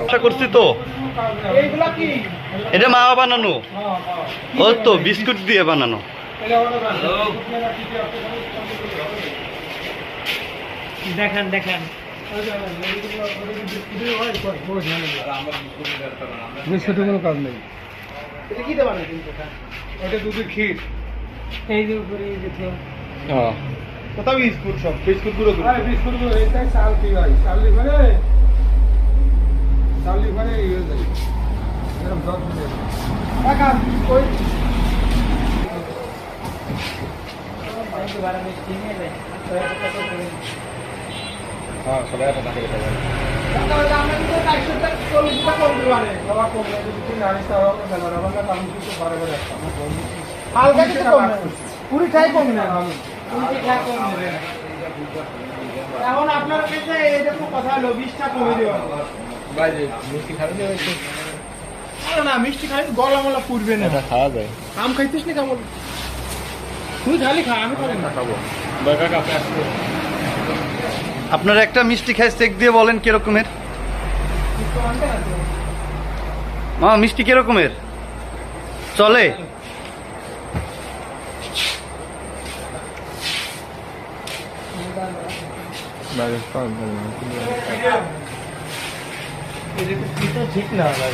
আশা করছি তো এটা মা বানানো, ও তো বিস্কুট দিয়ে বানানো। দেখান দেখান কোনো কাজ নেই। এটা কি দেওয়া ওটা দুধের ক্ষীর। এই যে উপরে কোথাও বিস্কুট, সব বিস্কুট গুলো বিস্কুট গুলো এইটাই চাল কি হয়, চাল লিভারে ইয়ে যায় এরকম জল দিয়ে ওই হ্যাঁ সবাই একটা টাকা দিতে পারে। এখন আপনার কাছে এরকম কথা হলো 20টা কমে দেওয়া মিষ্টি খাবে না, মিষ্টি খাই গলা মলা পুড়বে না। খাওয়া যায়। আম খাইতিস না কেমন? তুই খালি খা, আমি খাবো না। খাবো। আপনারা একটা মিষ্টি খাই চেক দিয়ে বলেন কিরকমের। মা মিষ্টি কিরকমের চলে? ঠিক না ভাই।